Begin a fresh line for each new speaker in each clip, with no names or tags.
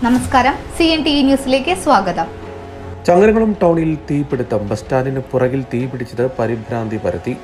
നമസ്കാരം, CNTV ന്യൂസിലേക്ക് സ്വാഗതം.
ചങ്ങരംകുളം ടൗണിൽ തീപിടുത്തം. ബസ് സ്റ്റാൻഡിന് പുറകിൽ തീപിടിച്ചത് പരിഭ്രാന്തി പരത്തി.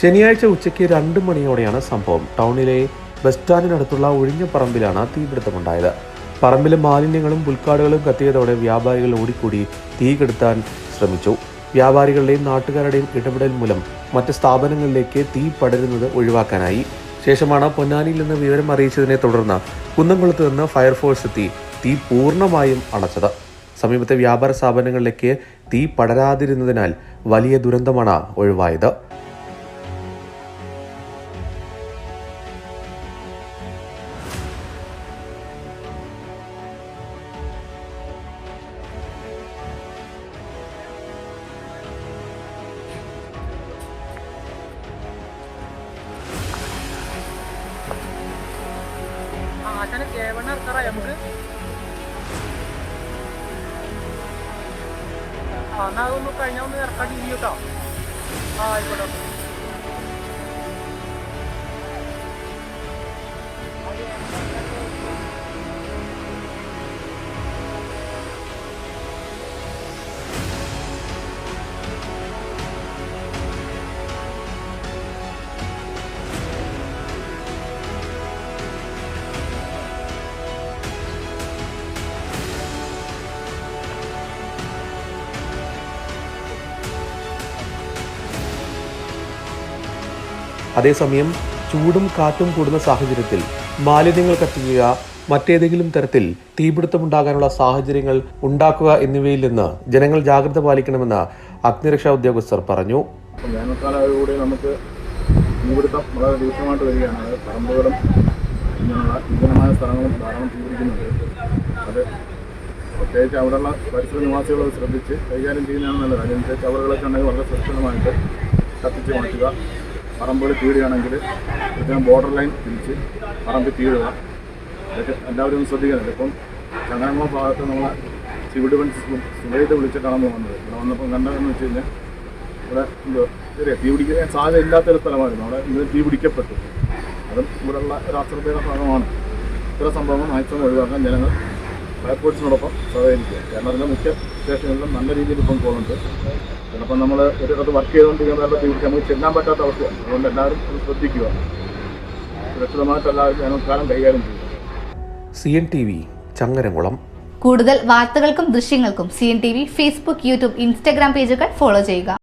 ശനിയാഴ്ച ഉച്ചയ്ക്ക് 2 മണിയോടെയാണ് സംഭവം. ടൗണിലെ ബസ് സ്റ്റാൻഡിനടുത്തുള്ള ഒഴിഞ്ഞ പറമ്പിലാണ് തീപിടുത്തമുണ്ടായത്. പറമ്പിലെ മാലിന്യങ്ങളും പുൽക്കാടുകളും കത്തിയതോടെ വ്യാപാരികൾ ഓടിക്കൂടി തീ കെടുത്താൻ ശ്രമിച്ചു. വ്യാപാരികളുടെയും നാട്ടുകാരുടെയും ഇടപെടൽ മൂലം മറ്റ് സ്ഥാപനങ്ങളിലേക്ക് തീ പടരുന്നത് ഒഴിവാക്കാനായി. ശേഷമാണ് പൊന്നാനിയിൽ നിന്ന് വിവരം അറിയിച്ചതിനെ തുടർന്ന് കുന്നംകുളത്ത് നിന്ന് ഫയർഫോഴ്സ് എത്തി തീ പൂർണ്ണമായും അണച്ചത്. സമീപത്തെ വ്യാപാര സ്ഥാപനങ്ങളിലേക്ക് തീ പടരാതിരുന്നതിനാൽ വലിയ ദുരന്തമാണ് ഒഴിവായത്.
അതൊന്ന് കഴിഞ്ഞാൽ ഒന്ന് ഇറക്കാൻ കേട്ടോ. ആയിക്കോട്ടെ.
അതേസമയം ചൂടും കാറ്റും കൂടുന്ന സാഹചര്യത്തിൽ മാലിന്യങ്ങൾ കത്തിക്കുക, മറ്റേതെങ്കിലും തരത്തിൽ തീപിടുത്തമുണ്ടാകാനുള്ള സാഹചര്യങ്ങൾ ഉണ്ടാക്കുക എന്നിവയിൽ നിന്ന് ജനങ്ങൾ ജാഗ്രത പാലിക്കണമെന്ന് അഗ്നിരക്ഷാ ഉദ്യോഗസ്ഥർ പറഞ്ഞു.
വേനൽക്കാലത്തോടെ നമുക്ക് തീപിടുത്തം വളരെ രൂക്ഷമായിട്ട് വരികയാണ്. അത് പറമ്പുകളും ഇങ്ങനെയുള്ള വിജനമായ സ്ഥലങ്ങളും ധാരാളം തീപിടിക്കുന്നുണ്ട്. അത് പ്രത്യേകിച്ച് അവിടെയുള്ള പരിസര നിവാസികൾ ശ്രദ്ധിച്ച് കൈകാര്യം ചെയ്യുന്നതാണ് നല്ലത്. അതിനനുസരിച്ച് അവറുകളൊക്കെ ഉണ്ടെങ്കിൽ വളരെ സുരക്ഷിതമായിട്ട് കത്തിച്ച് മാറ്റുക. പറമ്പുകൾ തീടുകയാണെങ്കിൽ പ്രത്യേകം ബോർഡർ ലൈൻ തിരിച്ച് പറമ്പിൽ തീടുക. അതൊക്കെ എല്ലാവരും ഒന്ന് ശ്രദ്ധിക്കുന്നുണ്ട്. ഇപ്പം ചങ്ങരംകുളം ഭാഗത്ത് നമ്മളെ സിവിൽ ഡിഫൻസ് സുബൈദ് വിളിച്ചിട്ടാണ് വന്നത്. ഇവിടെ വന്നപ്പോൾ കണ്ടതെന്ന് വെച്ച് കഴിഞ്ഞാൽ ഇവിടെ ചെറിയ തീ പിടിക്കാൻ സാധ്യത ഇല്ലാത്തൊരു സ്ഥലമായിരുന്നു. അവിടെ ഇന്ന് തീ പിടിക്കപ്പെട്ടു. അതും ഇവിടെയുള്ള ഒരു അശ്രദ്ധയുടെ ഭാഗമാണ്. ഇത്തരം സംഭവങ്ങൾ മാക്സിമം ഒഴിവാക്കാൻ ജനങ്ങൾ ഫയർഫോഴ്സിനോടൊപ്പം സഹകരിക്കുക. കേരളത്തിലെ മിക്ക സ്റ്റേഷനുകളിലും നല്ല രീതിയിൽ ഇപ്പം പോകുന്നുണ്ട്. ചിലപ്പോൾ നമ്മൾ ഒരിടത്ത് വർക്ക് ചെയ്തുകൊണ്ടിരിക്കുന്ന നല്ല തീ പിടിച്ച് നമുക്ക് ചെല്ലാൻ പറ്റാത്ത അവസ്ഥയാണ്. അതുകൊണ്ട് എല്ലാവരും ശ്രദ്ധിക്കുക. സുരക്ഷിതമായിട്ട് എല്ലാവരും വേനൽക്കാലം കൈകാര്യം ചെയ്യുക.
CNTV ചങ്ങരംകുളം.
കൂടുതൽ വാർത്തകൾക്കും ദൃശ്യങ്ങൾക്കും CNTV ഫേസ്ബുക്ക്, യൂട്യൂബ്, ഇൻസ്റ്റഗ്രാം പേജുകൾ ഫോളോ ചെയ്യുക.